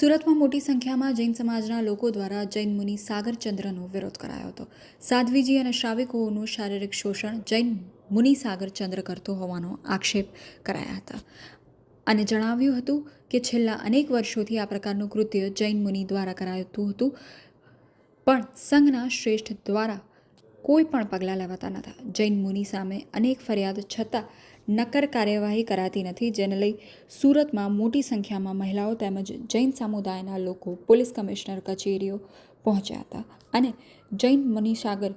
સુરતમાં મોટી સંખ્યામાં જૈન સમાજના લોકો દ્વારા જૈન મુનિ સાગરચંદ્રનો વિરોધ કરાયો હતો. સાધ્વીજી અને શ્રાવિકોનું શારીરિક શોષણ જૈન મુનિ સાગરચંદ્ર કરતો હોવાનો આક્ષેપ કરાયા હતા અને જણાવ્યું હતું કે છેલ્લા અનેક વર્ષોથી આ પ્રકારનું કૃત્ય જૈન મુનિ દ્વારા કરાતું હતું, પણ સંઘના શ્રેષ્ઠ દ્વારા કોઈ પણ પગલાં લેવાતા નહોતા. જૈન મુનિ સામે અનેક ફરિયાદ છતાં નક્કર કાર્યવાહી કરાતી નથી, જેને લઈ સુરતમાં મોટી સંખ્યામાં મહિલાઓ તેમજ જૈન સમુદાયના લોકો પોલીસ કમિશનર કચેરીઓ પહોંચ્યા હતા અને જૈન મુનિ સાગર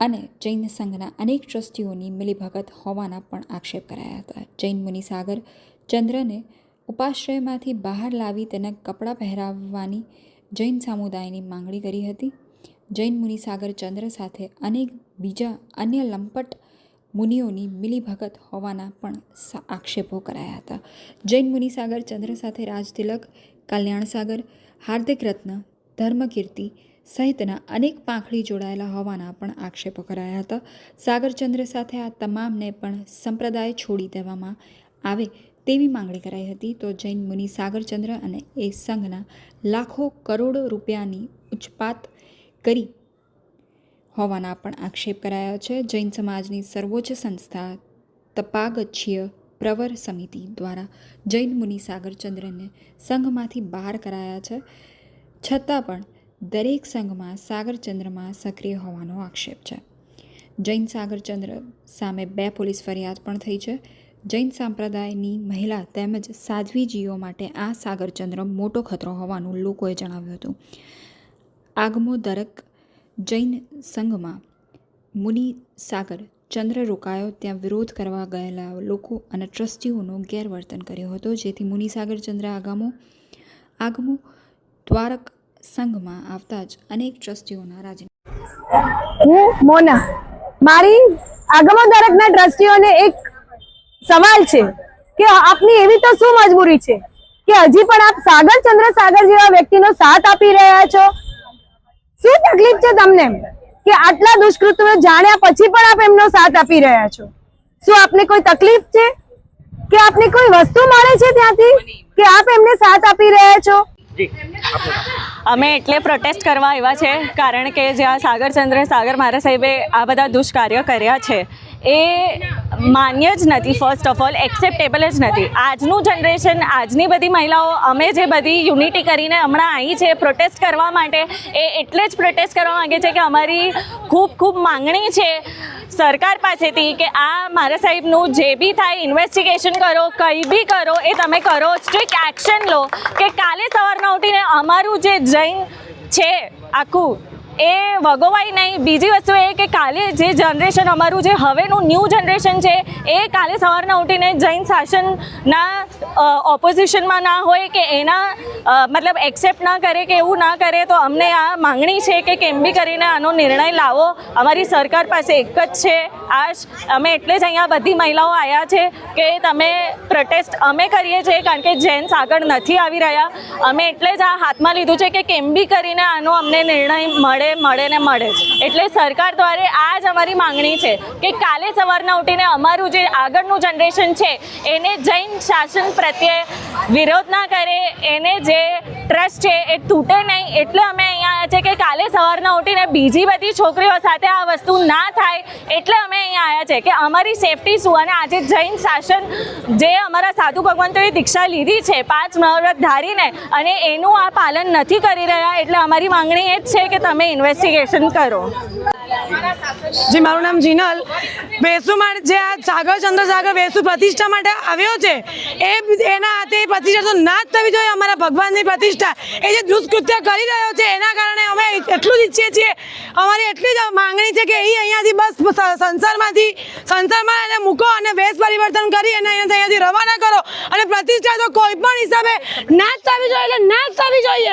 અને જૈન સંઘના અનેક ટ્રસ્ટીઓની મિલીભગત હોવાના પણ આક્ષેપ કરાયા હતા. જૈન મુનિ સાગર ચંદ્રને ઉપાશ્રયમાંથી બહાર લાવી તેને કપડાં પહેરાવવાની જૈન સમુદાયની માંગણી કરી હતી. જૈન મુનિ સાગર ચંદ્ર સાથે અનેક બીજા અન્ય લંપટ મુનિઓની મિલીભગત હોવાના પણ આક્ષેપો કરાયા હતા. જૈન મુનિ સાગર ચંદ્ર સાથે રાજતિલક, કલ્યાણ સાગર, હાર્દિક રત્ન, ધર્મકીર્તિ સહિતના અનેક પાંખડી જોડાયેલા હોવાના પણ આક્ષેપો કરાયા હતા. સાગરચંદ્ર સાથે આ તમામને પણ સંપ્રદાય છોડી દેવામાં આવે તેવી માંગણી કરાઈ હતી. તો જૈન મુનિ સાગરચંદ્ર અને એ સંઘના લાખો કરોડો રૂપિયાની ઉચ્ચપાત કરી હોવાના પણ આક્ષેપ કરાયા છે. જૈન સમાજની સર્વોચ્ચ સંસ્થા તપાગચ્છીય પ્રવર સમિતિ દ્વારા જૈન મુનિ સાગરચંદ્રને સંઘમાંથી બહાર કરાયા છે, છતાં પણ દરેક સંઘમાં સાગરચંદ્રમાં સક્રિય હોવાનો આક્ષેપ છે. જૈન સાગરચંદ્ર સામે 2 પોલીસ ફરિયાદ પણ થઈ છે. જૈન સંપ્રદાયની મહિલા તેમજ સાધ્વીજીઓ માટે આ સાગરચંદ્ર મોટો ખતરો હોવાનું લોકોએ જણાવ્યું હતું. આગમો દરક જૈન સંઘમાં મુનિ સાગર ચંદ્ર રોકાયો ત્યાં વિરોધ કરવા ગયેલા લોકો અને ટ્રસ્ટીઓનો ગેરવર્તન કર્યો હતો, જેથી મુનિ સાગરચંદ્ર આગમો દ્વારક સંઘમાં આવતા જ અનેક ટ્રસ્ટીઓના રાજીનામા. હું મોના, મારી આગમો દ્વારકના ટ્રસ્ટીઓને એક સવાલ છે કે આપની એવી તો શું મજબૂરી છે કે હજી પણ આપ સાગરચંદ્ર સાગર જેવા વ્યક્તિનો સાથ આપી રહ્યા છો? શું તકલીફ છે તમને કે આટલા દુષ્કૃત્યો જાણ્યા પછી પણ આપ એમનો સાથ આપી રહ્યા છો? શું આપને કોઈ તકલીફ છે કે આપને કોઈ વસ્તુ મળે છે ત્યાંથી કે આપ એમને સાથ આપી રહ્યા છો? અમે એટલે પ્રોટેસ્ટ કરવા આવ્યા છે કારણ કે જ્યાં સાગર મારા સાહેબે આ બધા દુષ્કાર્ય કર્યા છે એ માન્ય જ નથી. ફર્સ્ટ ઓફ ઓલ એક્સેપ્ટેબલ જ નથી. આજનું જનરેશન, આજની બધી મહિલાઓ, અમે જે બધી યુનિટી કરીને હમણાં આવી છે પ્રોટેસ્ટ કરવા માટે, એ એટલે જ પ્રોટેસ્ટ કરવા માગે છે કે અમારી ખૂબ માંગણી છે સરકાર પાસેથી કે આ મારા સાહેબનું જે બી થાય ઇન્વેસ્ટિગેશન કરો, કંઈ બી કરો, એ તમે કરો, સ્ટ્રિક્ટ એક્શન લો કે કાલે સવારના ઉઠીને અમારું જે જૈન છે આખું એ વગોવાય નહીં. બીજી વસ્તુ એ કે કાલે જે જનરેશન અમારું જે હવેનું ન્યૂ જનરેશન છે એ કાલે સવારના ઉઠીને જૈન શાસનના ઓપોઝિશનમાં ના હોય કે એના મતલબ એક્સેપ્ટ ના કરે કે એવું ના કરે. તો અમને આ માંગણી છે કે કેમ બી કરીને આનો નિર્ણય લાવો. અમારી સરકાર પાસે એક જ છે આશ. અમે એટલે જ અહીંયા બધી મહિલાઓ આવ્યા છે કે તમે પ્રોટેસ્ટ અમે કરીએ છીએ કારણ કે જેન્ટ્સ આગળ નથી આવી રહ્યા. અમે એટલે જ આ હાથમાં લીધું છે કે કેમ બી કરીને આનો અમને નિર્ણય મળે જ. એટલે સરકાર દ્વારા આ જ અમારી માંગણી છે કે કાલે સવારના ઉઠીને અમારું જે આગળનું જનરેશન છે એને જૈન શાસન પ્રત્યે વિરોધ ના કરે, એને જે ટ્રસ્ટ છે એ તૂટે નહીં. એટલે અમે અહીંયા આવ્યા છે કે કાલે સવારના ઉઠીને બીજી બધી છોકરીઓ સાથે આ વસ્તુ ના થાય. એટલે અમે અહીંયા આવ્યા છે કે અમારી સેફટી શું. અને આજે જૈન શાસન જે અમારા સાધુ ભગવંતોએ દીક્ષા લીધી છે 5 મહાવ્રત ધારીને, અને એનું આ પાલન નથી કરી રહ્યા. એટલે અમારી માંગણી એ જ છે કે તમે ઇન્વેસ્ટિગેશન કરો. જી, મારું નામ જીનલ. વેસુ માટે જે આ સાગરચંદ્ર સાગર વેસુ પ્રતિષ્ઠા માટે આવ્યો છે એના હાથે પ્રતિષ્ઠા તો ના જ થવી જોઈએ. અમારા ભગવાનની પ્રતિષ્ઠા એ જે દુષ્કૃત્ય કરી રહ્યો છે એના કારણે અમે એટલું જ ઈચ્છીએ છીએ. અમારી એટલી જ માંગણી છે કે એ અહીંયાથી બસ સંસારમાં એને મૂકો અને વેશ પરિવર્તન કરી અને અહીંયાથી રવાના કરો. અને પ્રતિષ્ઠા તો કોઈ પણ હિસાબે ના જ થવી જોઈએ, એટલે ના જ થવી જોઈએ.